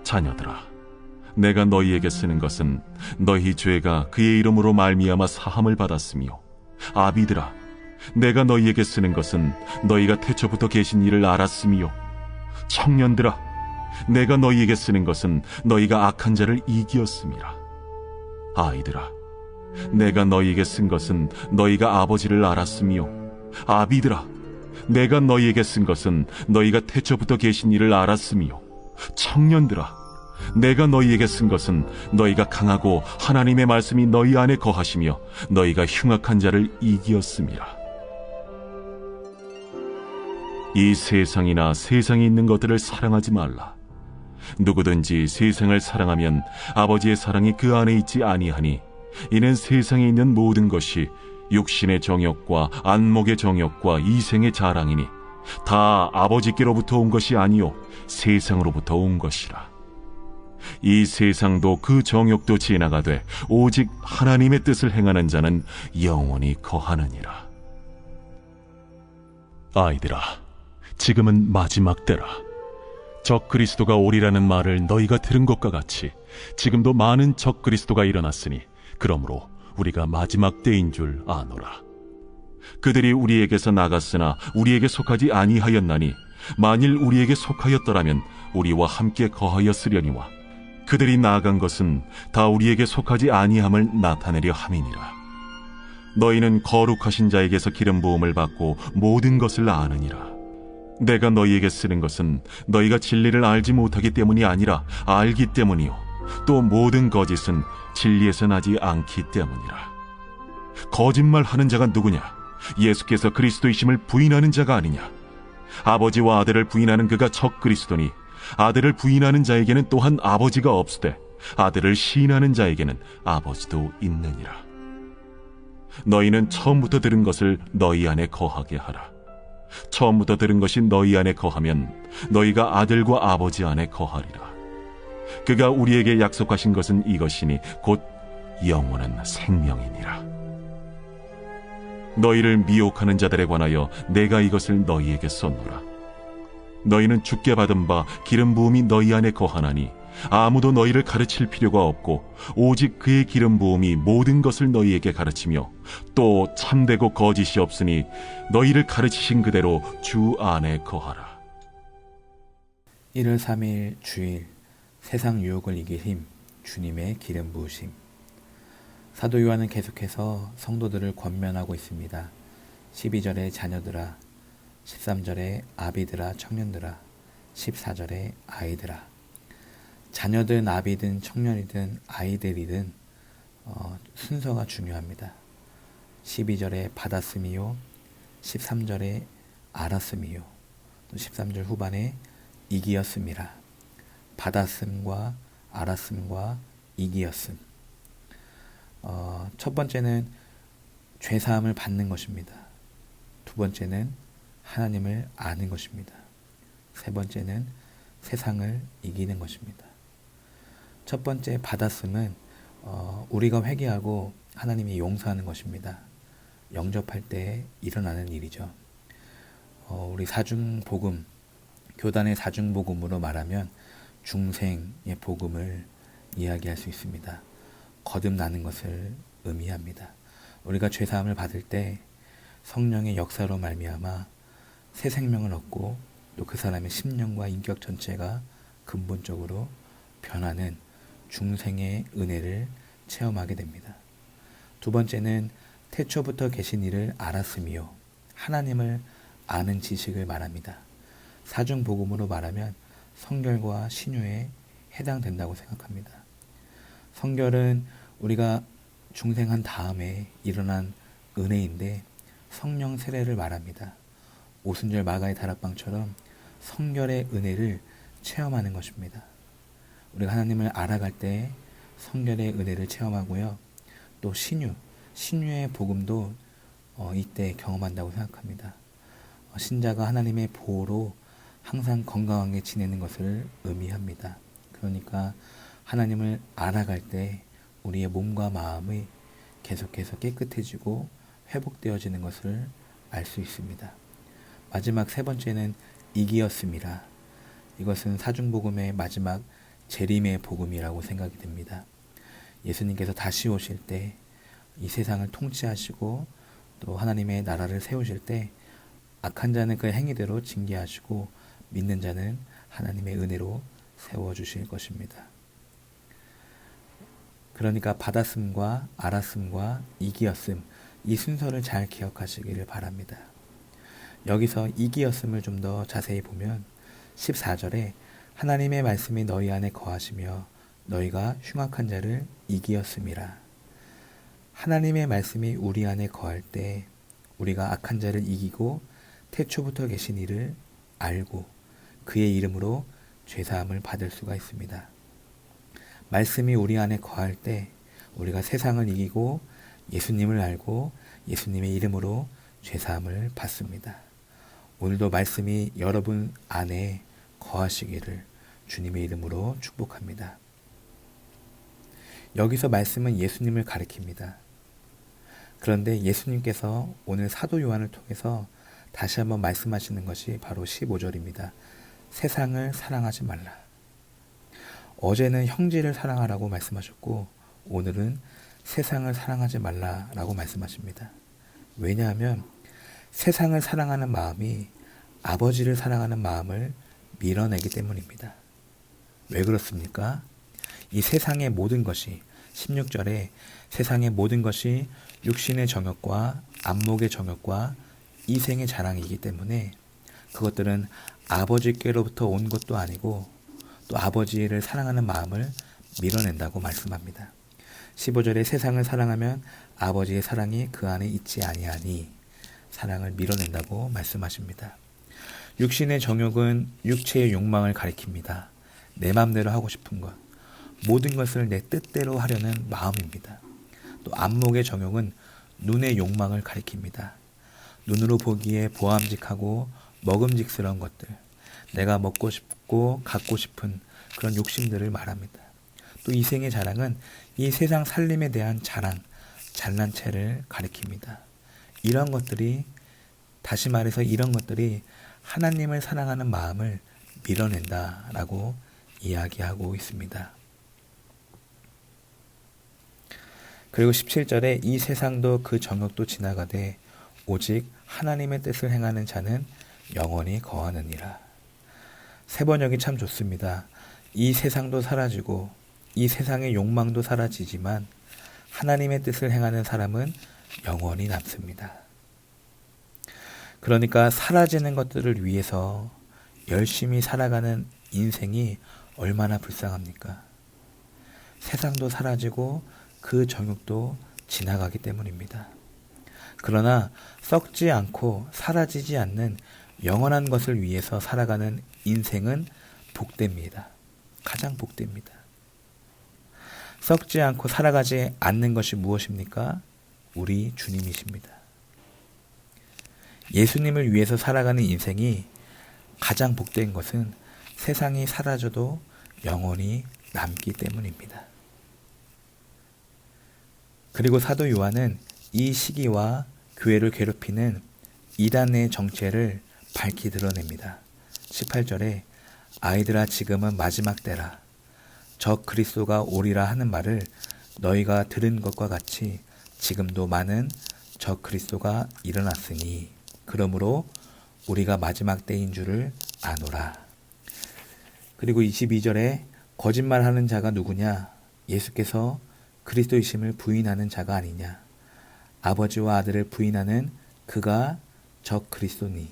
자녀들아, 내가 너희에게 쓰는 것은 너희 죄가 그의 이름으로 말미암아 사함을 받았으며, 아비들아, 내가 너희에게 쓰는 것은 너희가 태초부터 계신 이를 알았으며, 청년들아, 내가 너희에게 쓰는 것은 너희가 악한 자를 이기었음이라. 아이들아, 내가 너희에게 쓴 것은 너희가 아버지를 알았으며, 아비들아, 내가 너희에게 쓴 것은 너희가 태초부터 계신 이를 알았으며, 청년들아, 내가 너희에게 쓴 것은 너희가 강하고 하나님의 말씀이 너희 안에 거하시며 너희가 흉악한 자를 이기었음이라. 이 세상이나 세상에 있는 것들을 사랑하지 말라. 누구든지 세상을 사랑하면 아버지의 사랑이 그 안에 있지 아니하니, 이는 세상에 있는 모든 것이 육신의 정욕과 안목의 정욕과 이생의 자랑이니 다 아버지께로부터 온 것이 아니요 세상으로부터 온 것이라. 이 세상도 그 정욕도 지나가되 오직 하나님의 뜻을 행하는 자는 영원히 거하느니라. 아이들아, 지금은 마지막 때라. 적 그리스도가 오리라는 말을 너희가 들은 것과 같이 지금도 많은 적 그리스도가 일어났으니, 그러므로 우리가 마지막 때인 줄 아노라. 그들이 우리에게서 나갔으나 우리에게 속하지 아니하였나니, 만일 우리에게 속하였더라면 우리와 함께 거하였으려니와, 그들이 나아간 것은 다 우리에게 속하지 아니함을 나타내려 함이니라. 너희는 거룩하신 자에게서 기름 부음을 받고 모든 것을 아느니라. 내가 너희에게 쓰는 것은 너희가 진리를 알지 못하기 때문이 아니라 알기 때문이요, 또 모든 거짓은 진리에서 나지 않기 때문이라. 거짓말하는 자가 누구냐? 예수께서 그리스도이심을 부인하는 자가 아니냐? 아버지와 아들을 부인하는 그가 적 그리스도니, 아들을 부인하는 자에게는 또한 아버지가 없으되 아들을 시인하는 자에게는 아버지도 있느니라. 너희는 처음부터 들은 것을 너희 안에 거하게 하라. 처음부터 들은 것이 너희 안에 거하면 너희가 아들과 아버지 안에 거하리라. 그가 우리에게 약속하신 것은 이것이니 곧 영원한 생명이니라. 너희를 미혹하는 자들에 관하여 내가 이것을 너희에게 썼노라. 너희는 주께 받은 바 기름 부음이 너희 안에 거하나니 아무도 너희를 가르칠 필요가 없고 오직 그의 기름 부음이 모든 것을 너희에게 가르치며, 또 참되고 거짓이 없으니 너희를 가르치신 그대로 주 안에 거하라. 1월 3일 주일, 세상 유혹을 이길 힘, 주님의 기름 부으심. 사도 요한은 계속해서 성도들을 권면하고 있습니다. 12절에 자녀들아, 13절에 아비들아, 청년들아, 14절에 아이들아. 자녀든 아비든 청년이든 아이들이든 순서가 중요합니다. 12절에 받았음이요, 13절에 알았음이요, 또 13절 후반에 이기었음이라. 받았음과 알았음과 이기었음. 첫 번째는 죄사함을 받는 것입니다. 두 번째는 하나님을 아는 것입니다. 세 번째는 세상을 이기는 것입니다. 첫 번째 받았음은 우리가 회개하고 하나님이 용서하는 것입니다. 영접할 때 일어나는 일이죠. 우리 사중복음, 교단의 사중복음으로 말하면 중생의 복음을 이야기할 수 있습니다. 거듭나는 것을 의미합니다. 우리가 죄사함을 받을 때 성령의 역사로 말미암아 새 생명을 얻고, 또 그 사람의 심령과 인격 전체가 근본적으로 변하는 중생의 은혜를 체험하게 됩니다. 두 번째는 태초부터 계신 이를 알았으며 하나님을 아는 지식을 말합니다. 사중복음으로 말하면 성결과 신유에 해당된다고 생각합니다. 성결은 우리가 중생한 다음에 일어난 은혜인데 성령 세례를 말합니다. 오순절 마가의 다락방처럼 성결의 은혜를 체험하는 것입니다. 우리가 하나님을 알아갈 때 성결의 은혜를 체험하고요. 또 신유의 복음도 이때 경험한다고 생각합니다. 신자가 하나님의 보호로 항상 건강하게 지내는 것을 의미합니다. 그러니까 하나님을 알아갈 때 우리의 몸과 마음이 계속해서 깨끗해지고 회복되어지는 것을 알 수 있습니다. 마지막 세 번째는 이기었음이라. 이것은 사중복음의 마지막 재림의 복음이라고 생각이 듭니다. 예수님께서 다시 오실 때 이 세상을 통치하시고 또 하나님의 나라를 세우실 때 악한 자는 그 행위대로 징계하시고 믿는 자는 하나님의 은혜로 세워주실 것입니다. 그러니까 받았음과 알았음과 이기었음, 이 순서를 잘 기억하시기를 바랍니다. 여기서 이기었음을 좀 더 자세히 보면 14절에 하나님의 말씀이 너희 안에 거하시며 너희가 흉악한 자를 이기었음이라. 하나님의 말씀이 우리 안에 거할 때 우리가 악한 자를 이기고 태초부터 계신 이를 알고 그의 이름으로 죄사함을 받을 수가 있습니다. 말씀이 우리 안에 거할 때 우리가 세상을 이기고 예수님을 알고 예수님의 이름으로 죄사함을 받습니다. 오늘도 말씀이 여러분 안에 거하시기를 주님의 이름으로 축복합니다. 여기서 말씀은 예수님을 가리킵니다. 그런데 예수님께서 오늘 사도 요한을 통해서 다시 한번 말씀하시는 것이 바로 15절입니다. 세상을 사랑하지 말라. 어제는 형제를 사랑하라고 말씀하셨고 오늘은 세상을 사랑하지 말라라고 말씀하십니다. 왜냐하면 세상을 사랑하는 마음이 아버지를 사랑하는 마음을 밀어내기 때문입니다. 왜 그렇습니까? 이 세상의 모든 것이 16절에 세상의 모든 것이 육신의 정욕과 안목의 정욕과 이생의 자랑이기 때문에 그것들은 아버지께로부터 온 것도 아니고 또 아버지를 사랑하는 마음을 밀어낸다고 말씀합니다. 15절에 세상을 사랑하면 아버지의 사랑이 그 안에 있지 아니하니 사랑을 밀어낸다고 말씀하십니다. 육신의 정욕은 육체의 욕망을 가리킵니다. 내 마음대로 하고 싶은 것, 모든 것을 내 뜻대로 하려는 마음입니다. 또 안목의 정욕은 눈의 욕망을 가리킵니다. 눈으로 보기에 보암직하고 먹음직스러운 것들, 내가 먹고 싶고 갖고 싶은 그런 욕심들을 말합니다. 또 이생의 자랑은 이 세상 살림에 대한 자랑, 잘난 체를 가리킵니다. 이런 것들이, 다시 말해서 이런 것들이 하나님을 사랑하는 마음을 밀어낸다라고 이야기하고 있습니다. 그리고 17절에 이 세상도 그 정욕도 지나가되 오직 하나님의 뜻을 행하는 자는 영원히 거하느니라. 세 번역이 참 좋습니다. 이 세상도 사라지고 이 세상의 욕망도 사라지지만 하나님의 뜻을 행하는 사람은 영원히 남습니다. 그러니까 사라지는 것들을 위해서 열심히 살아가는 인생이 얼마나 불쌍합니까? 세상도 사라지고 그 정욕도 지나가기 때문입니다. 그러나 썩지 않고 사라지지 않는 영원한 것을 위해서 살아가는 인생은 복됩니다. 가장 복됩니다. 썩지 않고 살아가지 않는 것이 무엇입니까? 우리 주님이십니다. 예수님을 위해서 살아가는 인생이 가장 복된 것은 세상이 사라져도 영원히 남기 때문입니다. 그리고 사도 요한은 이 시기와 교회를 괴롭히는 이단의 정체를 밝히 드러냅니다. 18절에 아이들아 지금은 마지막 때라. 적 그리스도가 오리라 하는 말을 너희가 들은 것과 같이 지금도 많은 적 그리스도가 일어났으니 그러므로 우리가 마지막 때인 줄을 아노라. 그리고 22절에 거짓말하는 자가 누구냐? 예수께서 그리스도이심을 부인하는 자가 아니냐? 아버지와 아들을 부인하는 그가 적 그리스도니.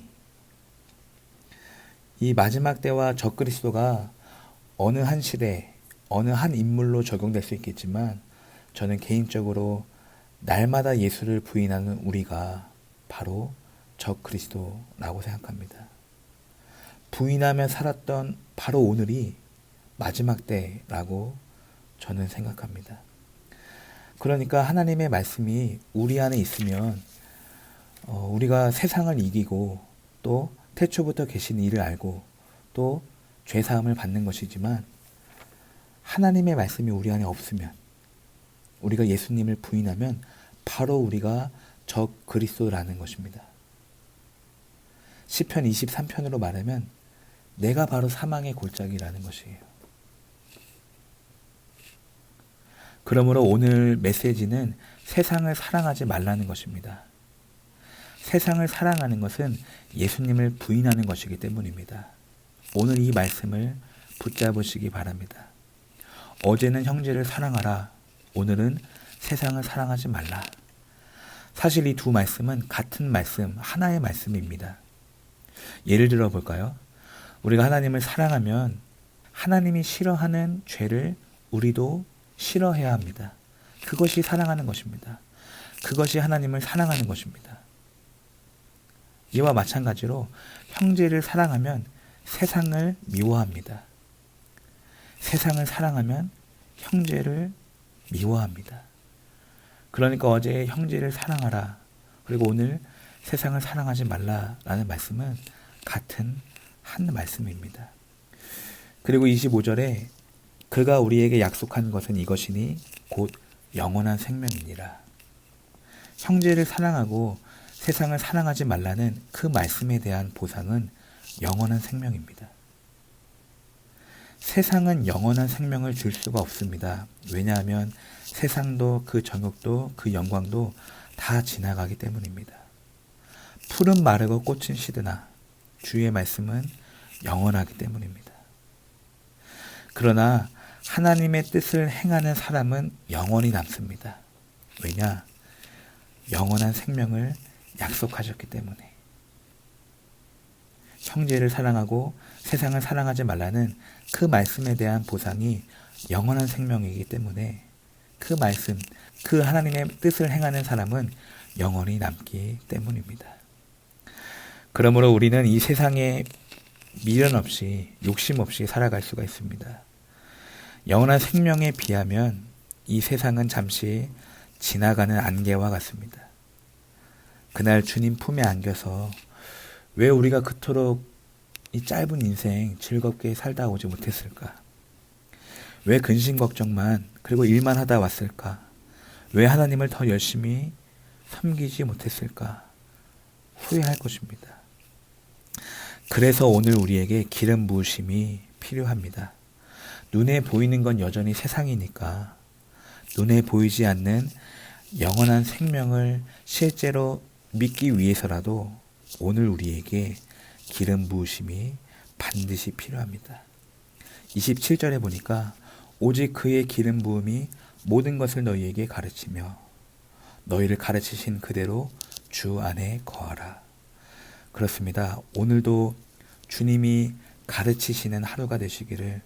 이 마지막 때와 적 그리스도가 어느 한 시대, 어느 한 인물로 적용될 수 있겠지만 저는 개인적으로 날마다 예수를 부인하는 우리가 바로 적 그리스도라고 생각합니다. 부인하며 살았던 바로 오늘이 마지막 때라고 저는 생각합니다. 그러니까 하나님의 말씀이 우리 안에 있으면 우리가 세상을 이기고 또 태초부터 계신 이를 알고 또 죄사함을 받는 것이지만 하나님의 말씀이 우리 안에 없으면 우리가 예수님을 부인하면 바로 우리가 적 그리스도라는 것입니다. 시편 23편으로 말하면 내가 바로 사망의 골짜기라는 것이에요. 그러므로 오늘 메시지는 세상을 사랑하지 말라는 것입니다. 세상을 사랑하는 것은 예수님을 부인하는 것이기 때문입니다. 오늘 이 말씀을 붙잡으시기 바랍니다. 어제는 형제를 사랑하라. 오늘은 세상을 사랑하지 말라. 사실 이 두 말씀은 같은 말씀, 하나의 말씀입니다. 예를 들어 볼까요? 우리가 하나님을 사랑하면 하나님이 싫어하는 죄를 우리도 싫어해야 합니다. 그것이 사랑하는 것입니다. 그것이 하나님을 사랑하는 것입니다. 이와 마찬가지로 형제를 사랑하면 세상을 미워합니다. 세상을 사랑하면 형제를 미워합니다. 그러니까 어제 형제를 사랑하라, 그리고 오늘 세상을 사랑하지 말라라는 말씀은 같은 한 말씀입니다. 그리고 25절에 그가 우리에게 약속한 것은 이것이니 곧 영원한 생명이니라. 형제를 사랑하고 세상을 사랑하지 말라는 그 말씀에 대한 보상은 영원한 생명입니다. 세상은 영원한 생명을 줄 수가 없습니다. 왜냐하면 세상도 그 정욕도 그 영광도 다 지나가기 때문입니다. 풀은 마르고 꽃은 시드나 주의 말씀은 영원하기 때문입니다. 그러나 하나님의 뜻을 행하는 사람은 영원히 남습니다. 왜냐? 영원한 생명을 약속하셨기 때문에. 형제를 사랑하고 세상을 사랑하지 말라는 그 말씀에 대한 보상이 영원한 생명이기 때문에 그 말씀, 그 하나님의 뜻을 행하는 사람은 영원히 남기 때문입니다. 그러므로 우리는 이 세상에 미련 없이, 욕심 없이 살아갈 수가 있습니다. 영원한 생명에 비하면 이 세상은 잠시 지나가는 안개와 같습니다. 그날 주님 품에 안겨서 왜 우리가 그토록 이 짧은 인생 즐겁게 살다 오지 못했을까? 왜 근심 걱정만 그리고 일만 하다 왔을까? 왜 하나님을 더 열심히 섬기지 못했을까? 후회할 것입니다. 그래서 오늘 우리에게 기름 부으심이 필요합니다. 눈에 보이는 건 여전히 세상이니까 눈에 보이지 않는 영원한 생명을 실제로 믿기 위해서라도 오늘 우리에게 기름 부으심이 반드시 필요합니다. 27절에 보니까 오직 그의 기름 부음이 모든 것을 너희에게 가르치며 너희를 가르치신 그대로 주 안에 거하라. 그렇습니다. 오늘도 주님이 가르치시는 하루가 되시기를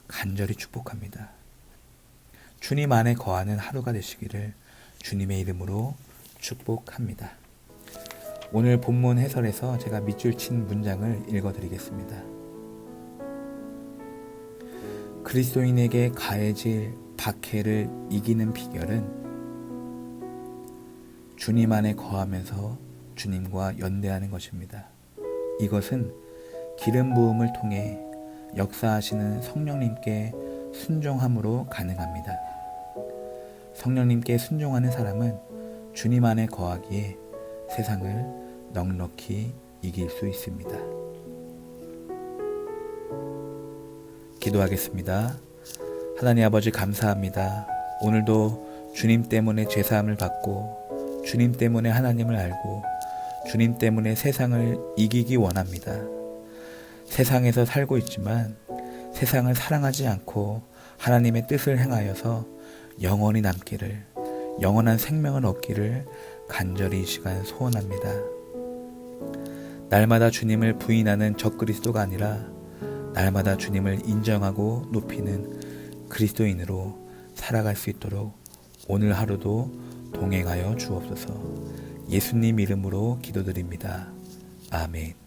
간절히 축복합니다. 주님 안에 거하는 하루가 되시기를 주님의 이름으로 축복합니다. 오늘 본문 해설에서 제가 밑줄 친 문장을 읽어드리겠습니다. 그리스도인에게 가해질 박해를 이기는 비결은 주님 안에 거하면서 주님과 연대하는 것입니다. 이것은 기름 부음을 통해 역사하시는 성령님께 순종함으로 가능합니다. 성령님께 순종하는 사람은 주님 안에 거하기에 세상을 넉넉히 이길 수 있습니다. 기도하겠습니다. 하나님 아버지 감사합니다. 오늘도 주님 때문에 죄사함을 받고 주님 때문에 하나님을 알고 주님 때문에 세상을 이기기 원합니다. 세상에서 살고 있지만 세상을 사랑하지 않고 하나님의 뜻을 행하여서 영원히 남기를, 영원한 생명을 얻기를 간절히 이 시간 소원합니다. 날마다 주님을 부인하는 적그리스도가 아니라 날마다 주님을 인정하고 높이는 그리스도인으로 살아갈 수 있도록 오늘 하루도 동행하여 주옵소서. 예수님 이름으로 기도드립니다. 아멘.